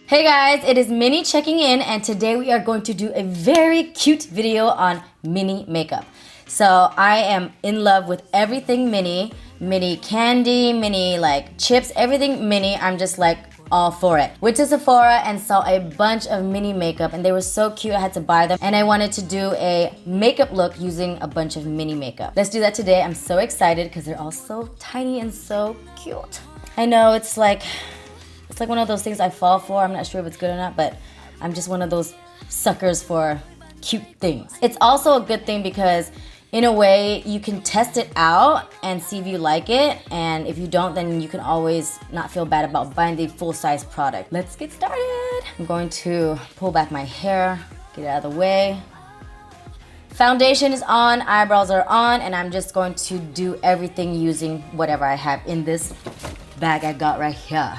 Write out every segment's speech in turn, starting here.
Hey guys, it is Minnie checking in, and today we are going to do a very cute video on Minnie makeup. So I am in love with everything Minnie. Minnie candy, Minnie like chips, everything Minnie. I'm just like all for it. Went to Sephora and saw a bunch of Minnie makeup and they were so cute I had to buy them, and I wanted to do a makeup look using a bunch of Minnie makeup. Let's do that today. I'm so excited because they're all so tiny and so cute. I know it's like one of those things I fall for. I'm not sure if it's good or not, but I'm just one of those suckers for cute things. It's also a good thing because in a way you can test it out and see if you like it, and if you don't, then you can always not feel bad about buying the full-size product. Let's get started. I'm going to pull back my hair, get it out of the way. Foundation is on, eyebrows are on, and I'm just going to do everything using whatever I have in this bag I got right here.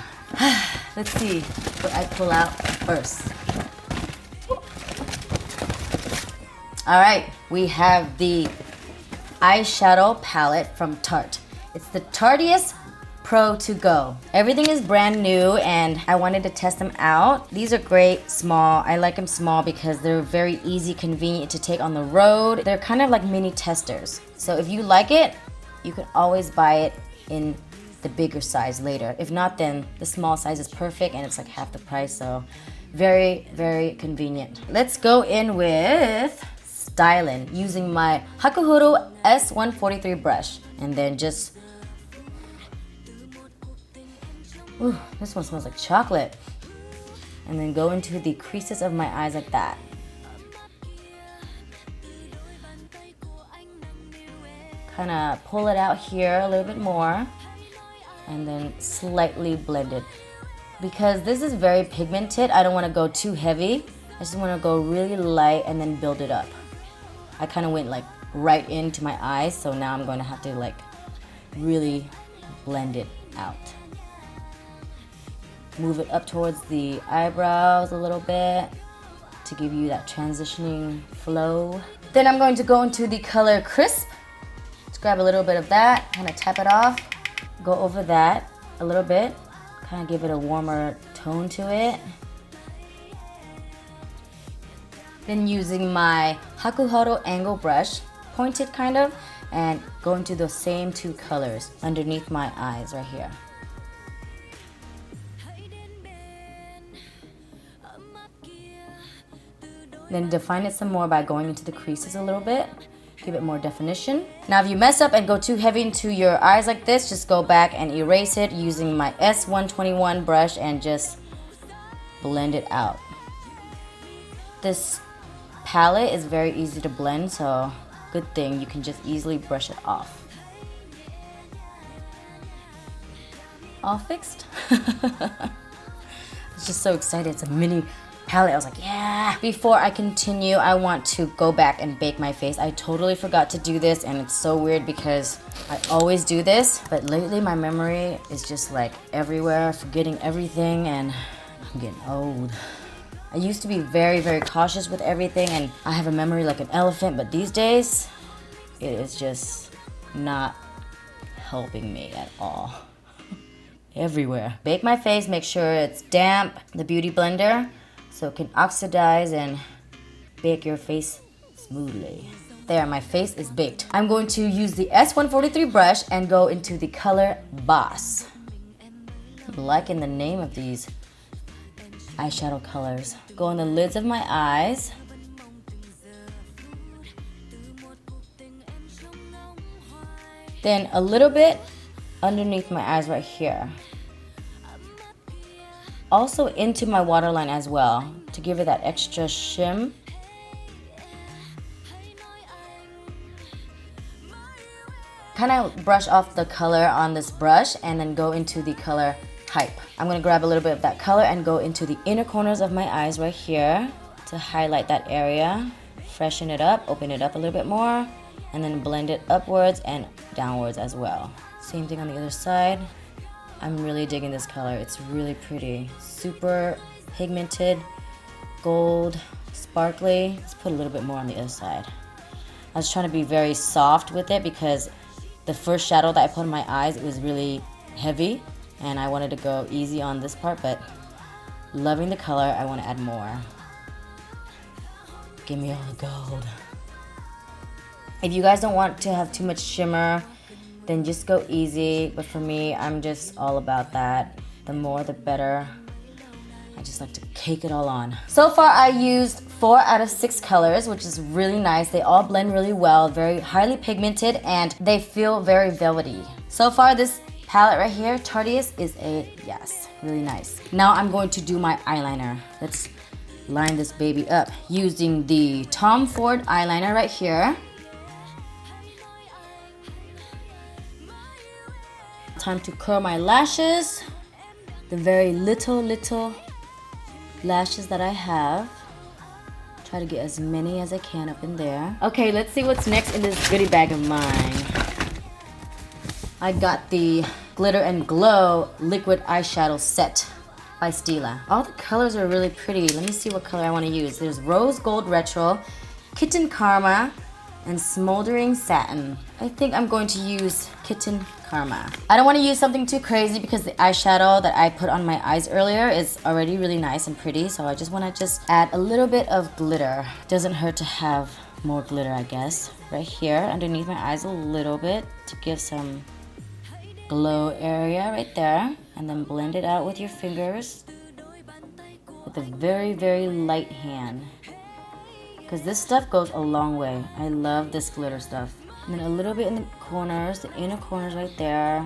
Let's see what I pull out first. Alright, we have the eyeshadow palette from Tarte. It's the Tartiest Pro To Go. Everything is brand new and I wanted to test them out. These are great, small. I like them small because they're very easy, convenient to take on the road. They're kind of like mini testers. So if you like it, you can always buy it in the bigger size later. If not, then the small size is perfect and it's like half the price, so very, very convenient. Let's go in with styling using my Hakuhuru S143 brush, and then just, ooh, this one smells like chocolate. And then go into the creases of my eyes like that. Kind of pull it out here a little bit more, and then slightly blend it. Because this is very pigmented, I don't want to go too heavy. I just want to go really light and then build it up. I kind of went like right into my eyes, so now I'm going to have to like really blend it out. Move it up towards the eyebrows a little bit to give you that transitioning flow. Then I'm going to go into the color Crisp. Let's grab a little bit of that, kind of tap it off. Go over that a little bit, kind of give it a warmer tone to it. Then using my Hakuhuru angle brush, pointed kind of, and go into those same two colors underneath my eyes right here. Then define it some more by going into the creases a little bit. Give it more definition. Now if you mess up and go too heavy into your eyes like this, just go back and erase it using my S121 brush and just blend it out. This palette is very easy to blend, so good thing you can just easily brush it off. All fixed? I was just so excited. It's a mini palette. I was like, yeah. Before I continue, I want to go back and bake my face. I totally forgot to do this, and it's so weird because I always do this, but lately my memory is just like everywhere, forgetting everything, and I'm getting old. I used to be very, very cautious with everything, and I have a memory like an elephant, but these days, it is just not helping me at all. Everywhere. Bake my face, make sure it's damp, the beauty blender, so it can oxidize and bake your face smoothly. There, my face is baked. I'm going to use the S143 brush and go into the color Boss. I'm liking the name of these eyeshadow colors. Go on the lids of my eyes. Then a little bit underneath my eyes right here. Also into my waterline as well to give it that extra shim. Kind of brush off the color on this brush and then go into the color Hype. I'm going to grab a little bit of that color and go into the inner corners of my eyes right here to highlight that area. Freshen it up, open it up a little bit more, and then blend it upwards and downwards as well. Same thing on the other side. I'm really digging this color. It's really pretty. Super pigmented, gold, sparkly. Let's put a little bit more on the other side. I was trying to be very soft with it because the first shadow that I put on my eyes, it was really heavy, and I wanted to go easy on this part, but Loving the color. I want to add more. Give me all the gold. If you guys don't want to have too much shimmer, then just go easy. But for me, I'm just all about that. The more, the better. I just like to cake it all on. So far, I used 4 out of 6 colors, which is really nice. They all blend really well, very highly pigmented, and they feel very velvety. So far, this palette right here, Tartiest, is a yes, really nice. Now I'm going to do my eyeliner. Let's line this baby up using the Ford Eyeliner right here. Time to curl my lashes. The very little lashes that I have. Try to get as many as I can up in there. Okay, let's see what's next in this goodie bag of mine. I got the Glitter and Glow Liquid Eyeshadow Set by Stila. All the colors are really pretty. Let me see what color I want to use. There's Rose Gold Retro, Kitten Karma, and Smoldering Satin. I think I'm going to use Kitten Karma. I don't want to use something too crazy because the eyeshadow that I put on my eyes earlier is already really nice and pretty, so I just want to add a little bit of glitter. Doesn't hurt to have more glitter, I guess. Right here underneath my eyes a little bit to give some glow area right there, and then blend it out with your fingers with a very light hand, because this stuff goes a long way. I love this glitter stuff. And then a little bit in the corners, the inner corners right there,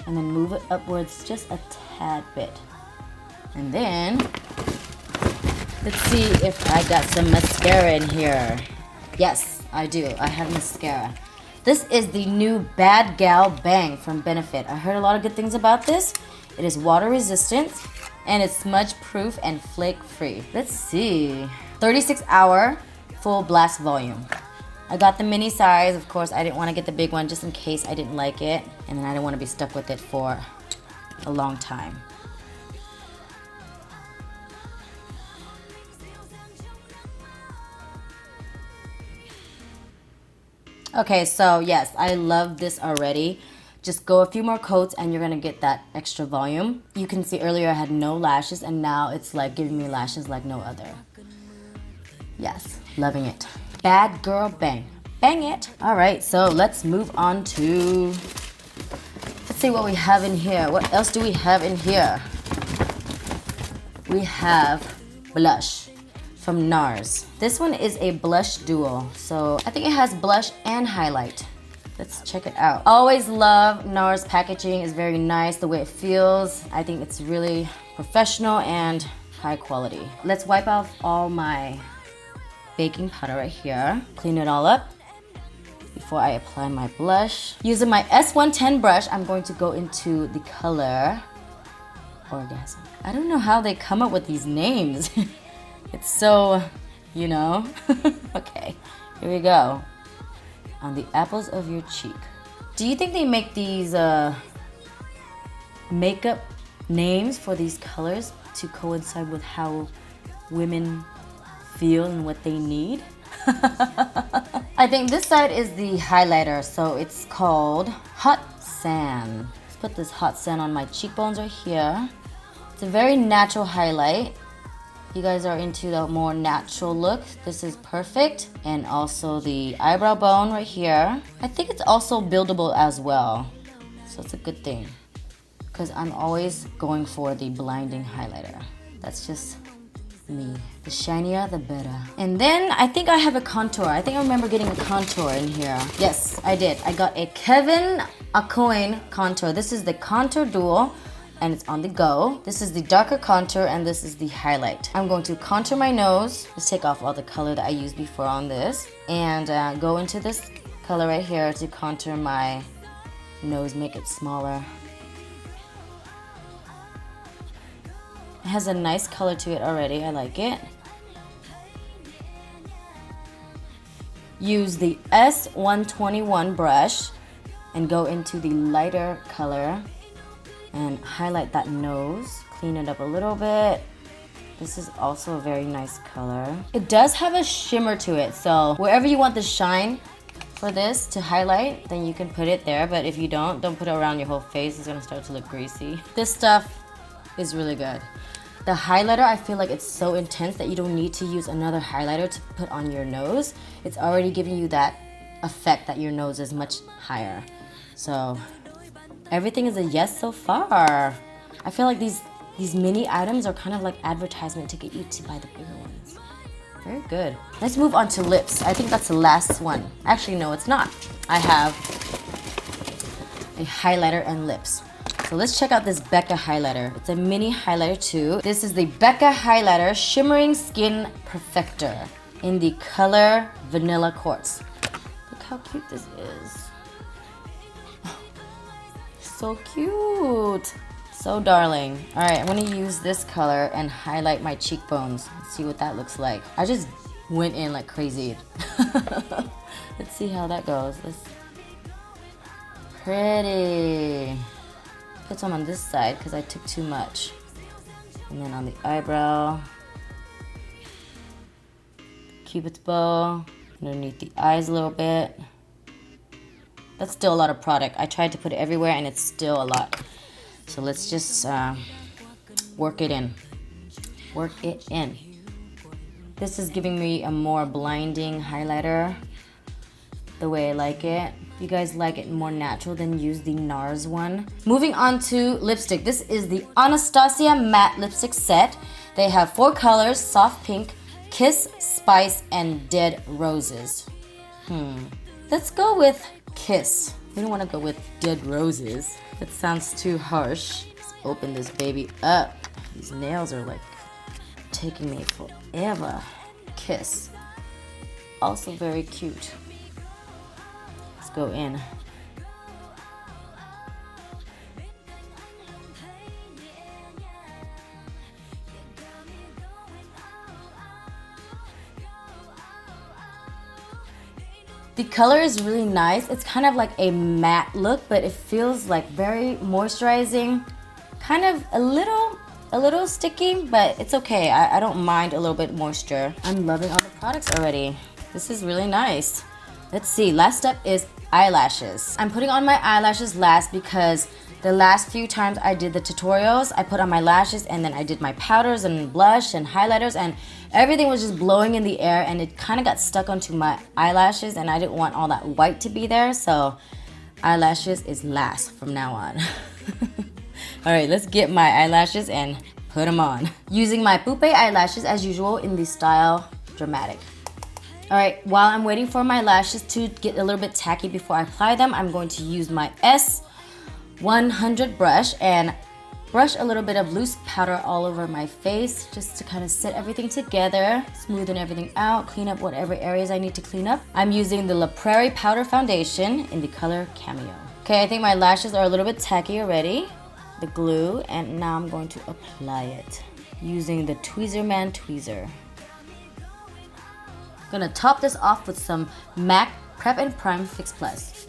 and then move it upwards just a tad bit. And then let's see if I got some mascara in here. Yes, I do. I have mascara. This is the new Bad Gal Bang from Benefit. I heard a lot of good things about this. It is water resistant and it's smudge proof and flake free. Let's see. 36-hour full blast volume. I got the mini size. Of course, I didn't want to get the big one just in case I didn't like it. And then I didn't want to be stuck with it for a long time. Okay, so yes, I love this already. Just go a few more coats and you're gonna get that extra volume. You can see earlier I had no lashes and now it's like giving me lashes like no other. Yes, loving it. Bad Girl Bang. Bang it. All right, so let's move on to, let's see what we have in here. What else do we have in here? We have blush from Nars. This one is a blush duo, so I think it has blush and highlight. Let's check it out. Always love Nars packaging. It's very nice the way it feels. I think it's really professional and high quality. Let's wipe off all my baking powder right here. Clean it all up before I apply my blush. Using my S110 brush, I'm going to go into the color Orgasm. I don't know how they come up with these names. It's so, you know. Okay, here we go. On the apples of your cheek. Do you think they make these makeup names for these colors to coincide with how women feel and what they need? I think this side is the highlighter, so it's called Hot Sand. Let's put this hot sand on my cheekbones right here. It's a very natural highlight. You guys are into the more natural look, this is perfect. And also the eyebrow bone right here. I think it's also buildable as well, so it's a good thing, because I'm always going for the blinding highlighter. That's just me. The shinier, the better. And then I think I have a contour. I think I remember getting a contour in here. Yes, I did. I got a Kevyn Aucoin contour. This is the contour duo, and it's on the go. This is the darker contour and this is the highlight. I'm going to contour my nose. Let's take off all the color that I used before on this and go into this color right here to contour my nose, make it smaller. It has a nice color to it already, I like it. Use the S121 brush and go into the lighter color and highlight that nose, clean it up a little bit. This is also a very nice color. It does have a shimmer to it, so wherever you want the shine for this to highlight, then you can put it there, but if you don't put it around your whole face. It's gonna start to look greasy. This stuff is really good. The highlighter, I feel like it's so intense that you don't need to use another highlighter to put on your nose. It's already giving you that effect that your nose is much higher. So everything is a yes so far. I feel like these mini items are kind of like advertisement to get you to buy the bigger ones. Very good. Let's move on to lips. I think that's the last one. Actually, no, it's not. I have a highlighter and lips. So let's check out this Becca highlighter. It's a mini highlighter too. This is the Becca highlighter Shimmering Skin Perfector in the color Vanilla Quartz. Look how cute this is. So cute. So darling. All right, I'm gonna use this color and highlight my cheekbones. Let's see what that looks like. I just went in like crazy. Let's see how that goes. Pretty. Put some on this side because I took too much. And then on the eyebrow. Cupid's bow. Underneath the eyes a little bit. That's still a lot of product. I tried to put it everywhere and it's still a lot. So let's just work it in. Work it in. This is giving me a more blinding highlighter. The way I like it. If you guys like it more natural, then use the Nars one. Moving on to lipstick. This is the Anastasia matte lipstick set. They have 4 colors: soft pink, kiss, spice, and dead roses. Let's go with kiss. We don't want to go with dead roses. That sounds too harsh. Let's open this baby up. These nails are like taking me forever. Kiss. Also very cute. Let's go in. The color is really nice. It's kind of like a matte look, but it feels like very moisturizing. Kind of a little sticky, but it's okay. I don't mind a little bit moisture. I'm loving all the products already. This is really nice. Let's see, last step is eyelashes. I'm putting on my eyelashes last because the last few times I did the tutorials, I put on my lashes and then I did my powders and blush and highlighters and everything was just blowing in the air and it kind of got stuck onto my eyelashes and I didn't want all that white to be there, so eyelashes is last from now on. All right, let's get my eyelashes and put them on. Using my Poupe eyelashes as usual in the style Dramatic. All right, while I'm waiting for my lashes to get a little bit tacky before I apply them, I'm going to use my S100 brush and brush a little bit of loose powder all over my face just to kind of set everything together, smoothen everything out, clean up whatever areas I need to clean up. I'm using the Prairie powder foundation in the color Cameo. Okay, I think my lashes are a little bit tacky already. The glue, and now I'm going to apply it using the Tweezerman Tweezer. Gonna top this off with some MAC Prep and Prime Fix Plus.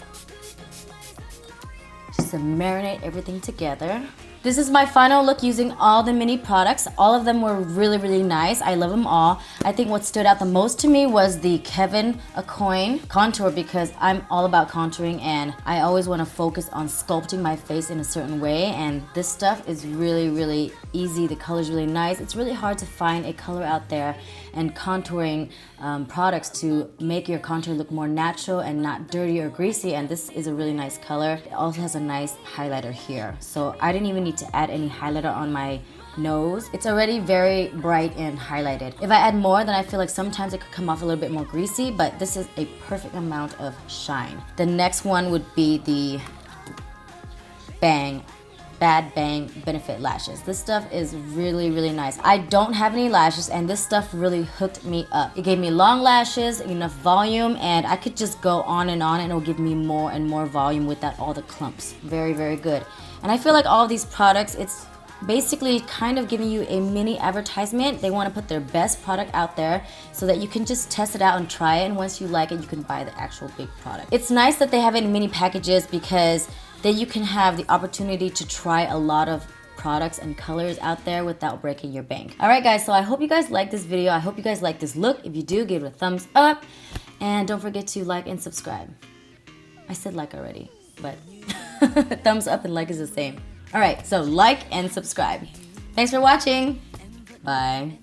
Just to marinate everything together. This is my final look using all the mini products. All of them were really, really nice. I love them all. I think what stood out the most to me was the Kevyn Aucoin contour because I'm all about contouring and I always want to focus on sculpting my face in a certain way, and this stuff is really, really easy. The color is really nice. It's really hard to find a color out there and contouring products to make your contour look more natural and not dirty or greasy, and this is a really nice color. It also has a nice highlighter here, so I didn't even need to add any highlighter on my nose. It's already very bright and highlighted. If I add more, then I feel like sometimes it could come off a little bit more greasy, but this is a perfect amount of shine. The next one would be the Bad Bang Benefit Lashes. This stuff is really, really nice. I don't have any lashes and this stuff really hooked me up. It gave me long lashes, enough volume, and I could just go on and it'll give me more and more volume without all the clumps. Very, very good. And I feel like all of these products, it's basically kind of giving you a mini advertisement. They want to put their best product out there so that you can just test it out and try it, and once you like it, you can buy the actual big product. It's nice that they have it in mini packages because then you can have the opportunity to try a lot of products and colors out there without breaking your bank. All right guys, so I hope you guys like this video. I hope you guys like this look. If you do, give it a thumbs up and don't forget to like and subscribe. I said like already, but thumbs up and like is the same. All right, so like and subscribe. Thanks for watching. Bye.